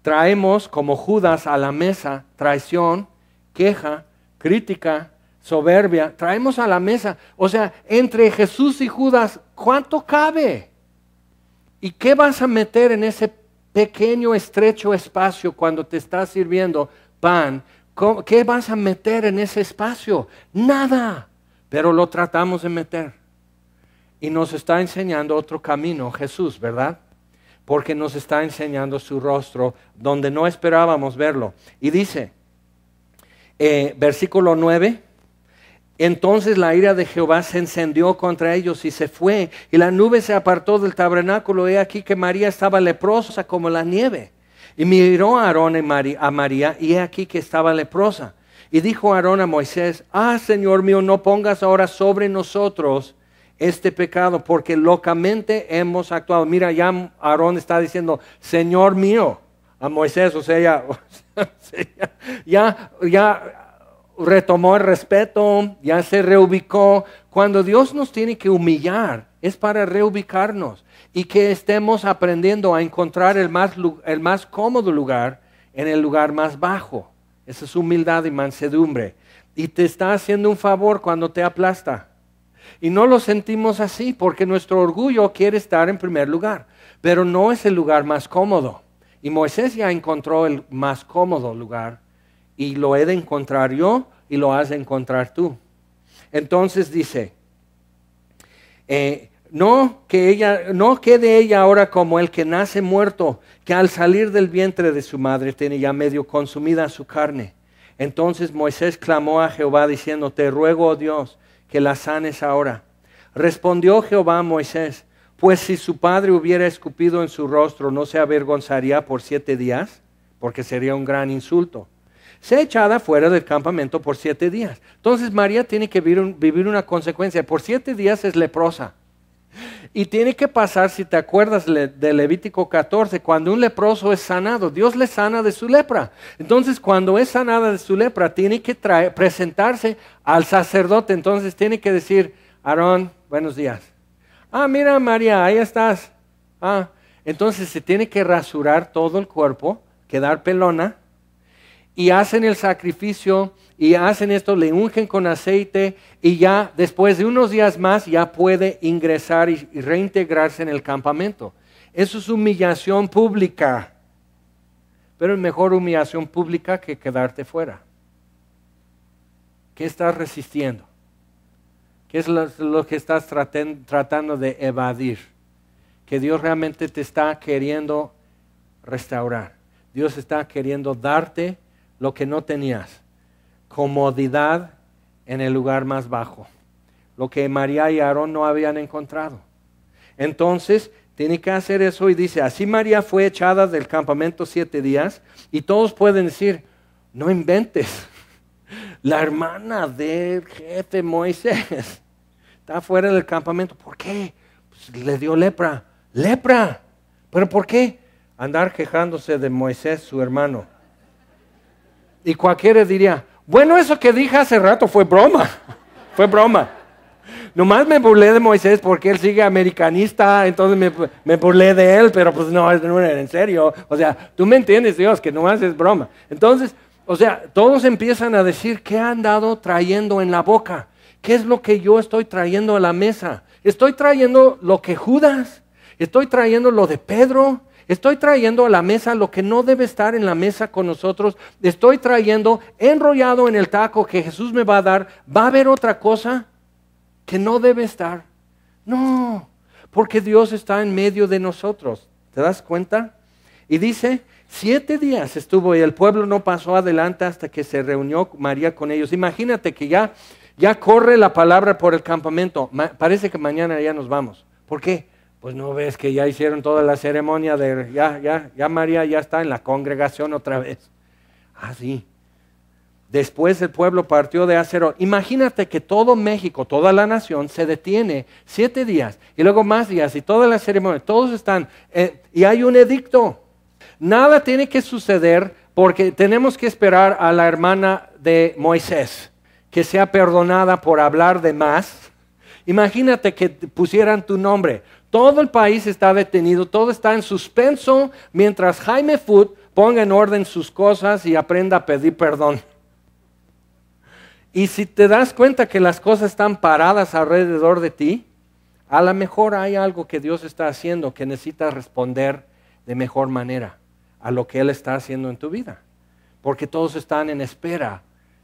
traemos como Judas a la mesa traición, queja, crítica, soberbia. Traemos a la mesa. O sea, entre Jesús y Judas, ¿cuánto cabe? ¿Y qué vas a meter en ese pequeño, estrecho espacio cuando te estás sirviendo pan? ¿Qué vas a meter en ese espacio? Nada. Pero lo tratamos de meter. Y nos está enseñando otro camino, Jesús, ¿verdad? Porque nos está enseñando su rostro donde no esperábamos verlo. Y dice, versículo 9, entonces la ira de Jehová se encendió contra ellos y se fue, y la nube se apartó del tabernáculo. He aquí que María estaba leprosa como la nieve. Y miró a Aarón a María, y he aquí que estaba leprosa. Y dijo Aarón a Moisés, Señor mío, no pongas ahora sobre nosotros este pecado, porque locamente hemos actuado. Mira, ya Aarón está diciendo, Señor mío, a Moisés, o sea, ya retomó el respeto, ya se reubicó. Cuando Dios nos tiene que humillar, es para reubicarnos y que estemos aprendiendo a encontrar el más cómodo lugar en el lugar más bajo. Esa es humildad y mansedumbre. Y te está haciendo un favor cuando te aplasta. Y no lo sentimos así porque nuestro orgullo quiere estar en primer lugar, pero no es el lugar más cómodo. Y Moisés ya encontró el más cómodo lugar y lo he de encontrar yo y lo has de encontrar tú. Entonces dice, no quede ella ahora como el que nace muerto, que al salir del vientre de su madre tiene ya medio consumida su carne. Entonces Moisés clamó a Jehová diciendo, te ruego, oh Dios, que la sanes ahora. Respondió Jehová a Moisés, pues si su padre hubiera escupido en su rostro, ¿no se avergonzaría por 7 días? Porque sería un gran insulto. Sea echada fuera del campamento por 7 días. Entonces María tiene que vivir una consecuencia. Por 7 días es leprosa. Y tiene que pasar, si te acuerdas de Levítico 14, cuando un leproso es sanado, Dios le sana de su lepra. Entonces cuando es sanada de su lepra, tiene que presentarse al sacerdote. Entonces tiene que decir, Aarón, buenos días. Mira María, ahí estás. Entonces se tiene que rasurar todo el cuerpo, quedar pelona. Y hacen el sacrificio y hacen esto, le ungen con aceite y ya después de unos días más ya puede ingresar y reintegrarse en el campamento. Eso es humillación pública, pero es mejor humillación pública que quedarte fuera. ¿Qué estás resistiendo? ¿Qué es lo que estás tratando de evadir? Que Dios realmente te está queriendo restaurar. Dios está queriendo darte lo que no tenías, comodidad en el lugar más bajo, lo que María y Aarón no habían encontrado. Entonces, tiene que hacer eso y dice, así María fue echada del campamento 7 días, y todos pueden decir, no inventes, la hermana del jefe Moisés está fuera del campamento. ¿Por qué? Pues le dio lepra. ¿Lepra? ¿Pero por qué? Andar quejándose de Moisés, su hermano. Y cualquiera diría, bueno, eso que dije hace rato fue broma, fue broma. Nomás me burlé de Moisés porque él sigue americanista, entonces me burlé de él, pero pues no era en serio. O sea, tú me entiendes, Dios, que nomás es broma. Entonces, o sea, todos empiezan a decir, ¿qué han dado trayendo en la boca? ¿Qué es lo que yo estoy trayendo a la mesa? ¿Estoy trayendo lo que Judas? ¿Estoy trayendo lo de Pedro? Estoy trayendo a la mesa lo que no debe estar en la mesa con nosotros. Estoy trayendo enrollado en el taco que Jesús me va a dar. ¿Va a haber otra cosa que no debe estar? No, porque Dios está en medio de nosotros. ¿Te das cuenta? Y dice, 7 días estuvo y el pueblo no pasó adelante hasta que se reunió María con ellos. Imagínate que ya corre la palabra por el campamento. Parece que mañana ya nos vamos. ¿Por qué? Pues no ves que ya hicieron toda la ceremonia ya María ya está en la congregación otra vez. Sí. Después el pueblo partió de Haserot. Imagínate que todo México, toda la nación se detiene 7 días y luego más días y toda la ceremonia, todos están, y hay un edicto. Nada tiene que suceder porque tenemos que esperar a la hermana de Moisés que sea perdonada por hablar de más. Imagínate que pusieran tu nombre. Todo el país está detenido, todo está en suspenso mientras Jaime Foot ponga en orden sus cosas y aprenda a pedir perdón. Y si te das cuenta que las cosas están paradas alrededor de ti, a lo mejor hay algo que Dios está haciendo que necesitas responder de mejor manera a lo que Él está haciendo en tu vida. Porque todos están en espera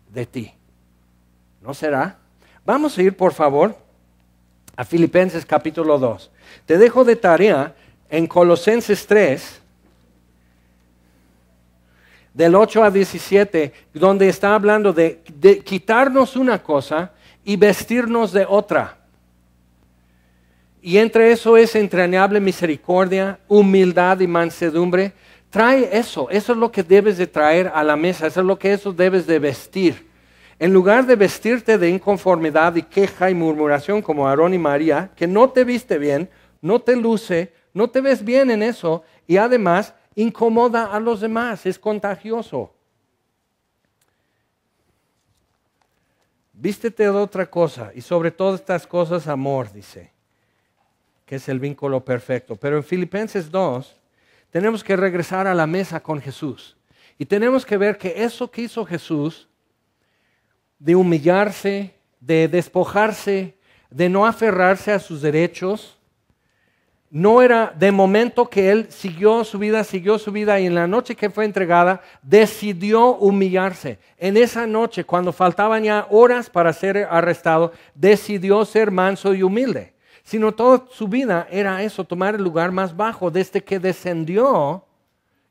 de ti. ¿No será? Vamos a ir, por favor, a Filipenses capítulo 2. Te dejo de tarea en Colosenses 3, del 8 a 17, donde está hablando de quitarnos una cosa y vestirnos de otra. Y entre eso es entrañable misericordia, humildad y mansedumbre. Trae eso es lo que debes de traer a la mesa, eso es lo que debes de vestir. En lugar de vestirte de inconformidad y queja y murmuración como Aarón y María, que no te viste bien, no te luce, no te ves bien en eso y además incomoda a los demás, es contagioso. Vístete de otra cosa y sobre todas estas cosas amor, dice, que es el vínculo perfecto. Pero en Filipenses 2 tenemos que regresar a la mesa con Jesús y tenemos que ver que eso que hizo Jesús de humillarse, de despojarse, de no aferrarse a sus derechos, no era de momento que Él siguió su vida y en la noche que fue entregada decidió humillarse. En esa noche, cuando faltaban ya horas para ser arrestado, decidió ser manso y humilde. Sino toda su vida era eso, tomar el lugar más bajo. Desde que descendió,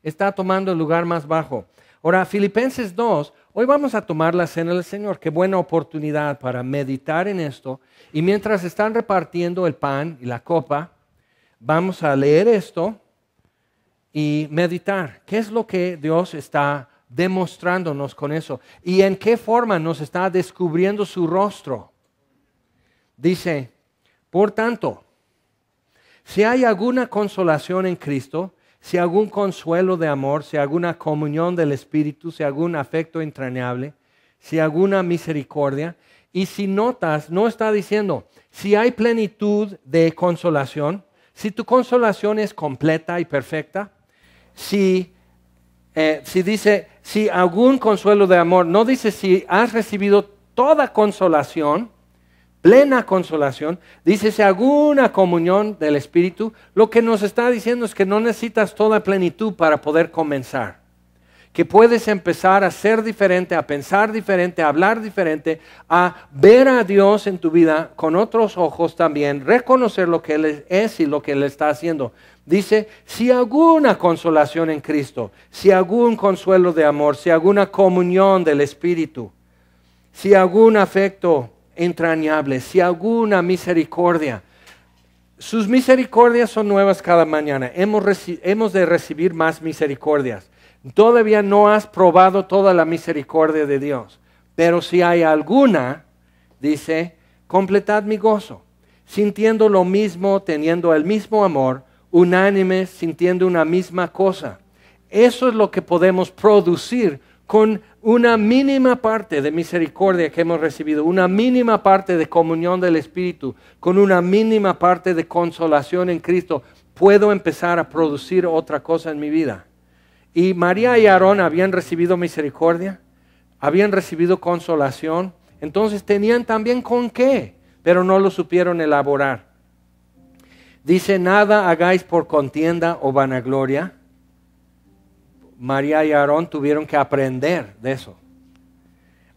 está tomando el lugar más bajo. Ahora, Filipenses 2, hoy vamos a tomar la cena del Señor. Qué buena oportunidad para meditar en esto. Y mientras están repartiendo el pan y la copa, vamos a leer esto y meditar. ¿Qué es lo que Dios está demostrándonos con eso? ¿Y en qué forma nos está descubriendo su rostro? Dice, por tanto, si hay alguna consolación en Cristo, si algún consuelo de amor, si alguna comunión del Espíritu, si algún afecto entrañable, si alguna misericordia, y si notas, no está diciendo, si hay plenitud de consolación, si tu consolación es completa y perfecta, si dice, si algún consuelo de amor, no dice si has recibido toda consolación, plena consolación, dice si alguna comunión del Espíritu, lo que nos está diciendo es que no necesitas toda plenitud para poder comenzar. Que puedes empezar a ser diferente, a pensar diferente, a hablar diferente, a ver a Dios en tu vida con otros ojos también, reconocer lo que Él es y lo que Él está haciendo. Dice, si alguna consolación en Cristo, si algún consuelo de amor, si alguna comunión del Espíritu, si algún afecto entrañable, si alguna misericordia. Sus misericordias son nuevas cada mañana. Hemos de recibir más misericordias. Todavía no has probado toda la misericordia de Dios, pero si hay alguna, dice, completad mi gozo, sintiendo lo mismo, teniendo el mismo amor, unánimes, sintiendo una misma cosa. Eso es lo que podemos producir con una mínima parte de misericordia que hemos recibido, una mínima parte de comunión del Espíritu, con una mínima parte de consolación en Cristo. Puedo empezar a producir otra cosa en mi vida. Y María y Aarón habían recibido misericordia, habían recibido consolación, entonces tenían también con qué, pero no lo supieron elaborar. Dice, nada hagáis por contienda o vanagloria. María y Aarón tuvieron que aprender de eso.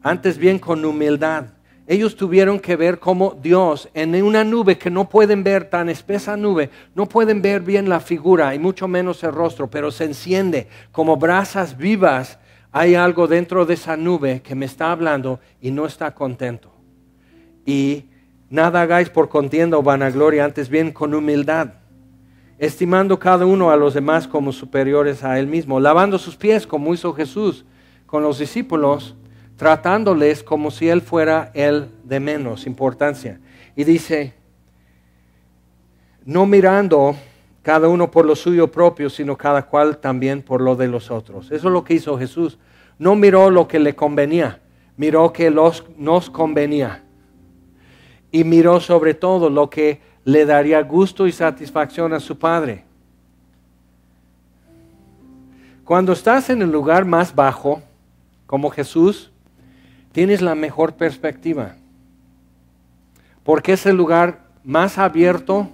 Antes bien con humildad. Ellos tuvieron que ver cómo Dios en una nube que no pueden ver, tan espesa nube, no pueden ver bien la figura y mucho menos el rostro, pero se enciende como brasas vivas. Hay algo dentro de esa nube que me está hablando y no está contento. Y nada hagáis por contienda o vanagloria, antes bien con humildad, estimando cada uno a los demás como superiores a él mismo, lavando sus pies como hizo Jesús con los discípulos, tratándoles como si Él fuera el de menos importancia. Y dice, no mirando cada uno por lo suyo propio, sino cada cual también por lo de los otros. Eso es lo que hizo Jesús. No miró lo que le convenía, miró que nos convenía. Y miró sobre todo lo que le daría gusto y satisfacción a su Padre. Cuando estás en el lugar más bajo, como Jesús, tienes la mejor perspectiva. Porque es el lugar más abierto.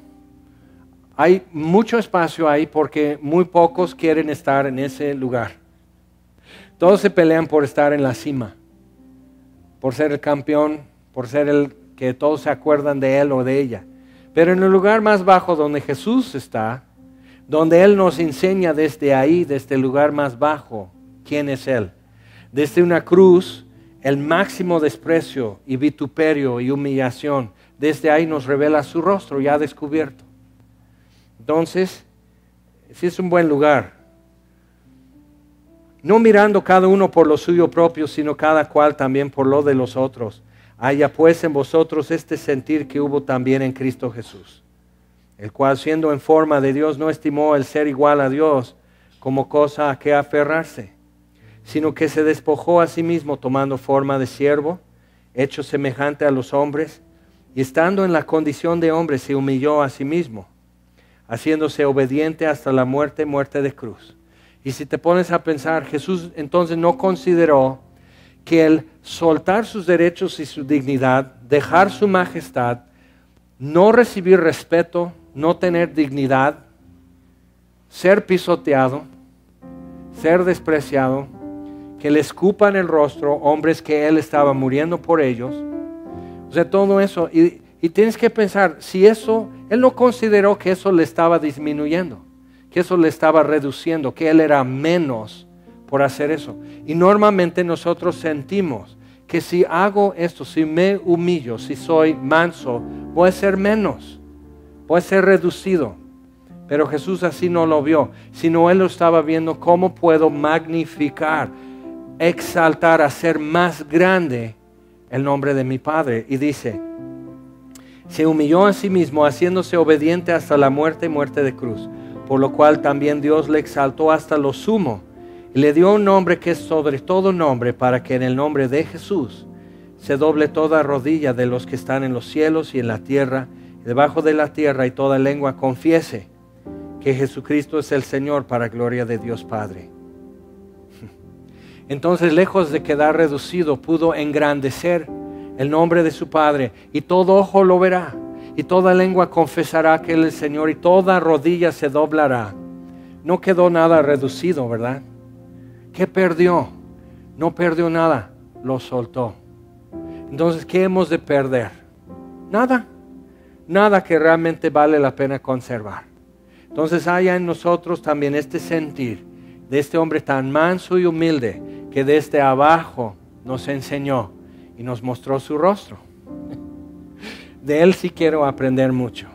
Hay mucho espacio ahí porque muy pocos quieren estar en ese lugar. Todos se pelean por estar en la cima, por ser el campeón, por ser el que todos se acuerdan de él o de ella. Pero en el lugar más bajo donde Jesús está, donde Él nos enseña desde ahí, desde el lugar más bajo, quién es Él. Desde una cruz, el máximo desprecio y vituperio y humillación, desde ahí nos revela su rostro ya descubierto. Entonces, sí es un buen lugar. No mirando cada uno por lo suyo propio, sino cada cual también por lo de los otros. Haya pues en vosotros este sentir que hubo también en Cristo Jesús, el cual siendo en forma de Dios no estimó el ser igual a Dios como cosa a que aferrarse, sino que se despojó a sí mismo tomando forma de siervo, hecho semejante a los hombres, y estando en la condición de hombre se humilló a sí mismo, haciéndose obediente hasta la muerte, muerte de cruz. Y si te pones a pensar, Jesús entonces no consideró que el soltar sus derechos y su dignidad, dejar su majestad, no recibir respeto, no tener dignidad, ser pisoteado, ser despreciado, que le escupan el rostro hombres que Él estaba muriendo por ellos. O sea, todo eso. Y tienes que pensar, si eso, Él no consideró que eso le estaba disminuyendo, que eso le estaba reduciendo, que Él era menos por hacer eso. Y normalmente nosotros sentimos que si hago esto, si me humillo, si soy manso, voy a ser menos, voy a ser reducido. Pero Jesús así no lo vio, sino Él lo estaba viendo cómo puedo magnificar, exaltar, hacer más grande el nombre de mi Padre. Y dice, se humilló a sí mismo, haciéndose obediente hasta la muerte y muerte de cruz, por lo cual también Dios le exaltó hasta lo sumo, y le dio un nombre que es sobre todo nombre, para que en el nombre de Jesús se doble toda rodilla de los que están en los cielos y en la tierra, y debajo de la tierra, y toda lengua confiese que Jesucristo es el Señor, para gloria de Dios Padre. Entonces, lejos de quedar reducido, pudo engrandecer el nombre de su Padre, y todo ojo lo verá, y toda lengua confesará que Él es el Señor, y toda rodilla se doblará. No quedó nada reducido, ¿verdad? ¿Qué perdió? No perdió nada, lo soltó. Entonces, ¿qué hemos de perder? Nada, nada que realmente vale la pena conservar. Entonces haya en nosotros también este sentir de este hombre tan manso y humilde, que desde abajo nos enseñó y nos mostró su rostro. De Él sí quiero aprender mucho,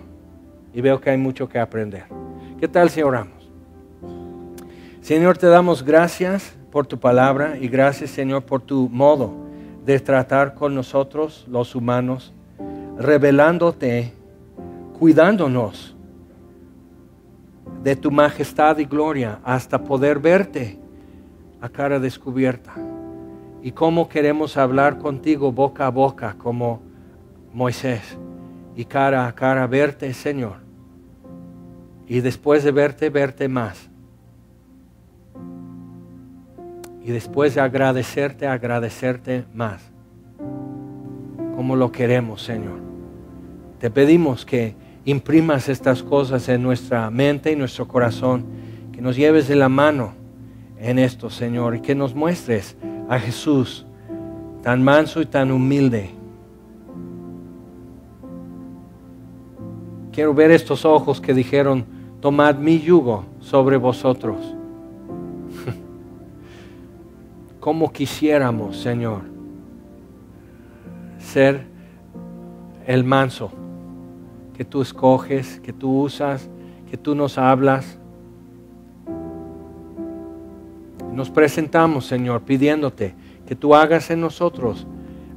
y veo que hay mucho que aprender. ¿Qué tal si oramos? Señor, te damos gracias por tu palabra, y gracias, Señor, por tu modo de tratar con nosotros los humanos, revelándote, cuidándonos de tu majestad y gloria hasta poder verte a cara descubierta. Y cómo queremos hablar contigo boca a boca como Moisés, y cara a cara verte, Señor, y después de verte, verte más, y después de agradecerte más, como lo queremos, Señor. Te pedimos que imprimas estas cosas en nuestra mente y nuestro corazón, que nos lleves de la mano en esto, Señor, y que nos muestres a Jesús tan manso y tan humilde. Quiero ver estos ojos que dijeron, tomad mi yugo sobre vosotros. Como quisiéramos, Señor, ser el manso que tú escoges, que tú usas, que tú nos hablas. Nos presentamos, Señor, pidiéndote que tú hagas en nosotros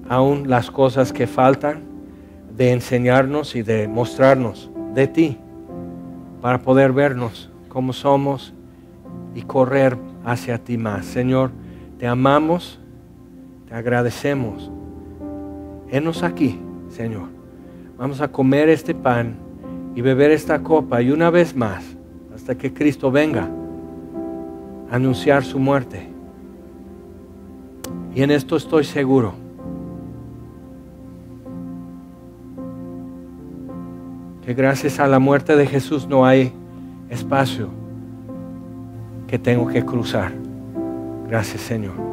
aún las cosas que faltan, de enseñarnos y de mostrarnos de ti, para poder vernos como somos y correr hacia ti más. Señor, te amamos, te agradecemos. Henos aquí, Señor. Vamos a comer este pan y beber esta copa, y una vez más, hasta que Cristo venga, a anunciar su muerte. Y en esto estoy seguro, que gracias a la muerte de Jesús no hay espacio que tengo que cruzar. Gracias, Señor.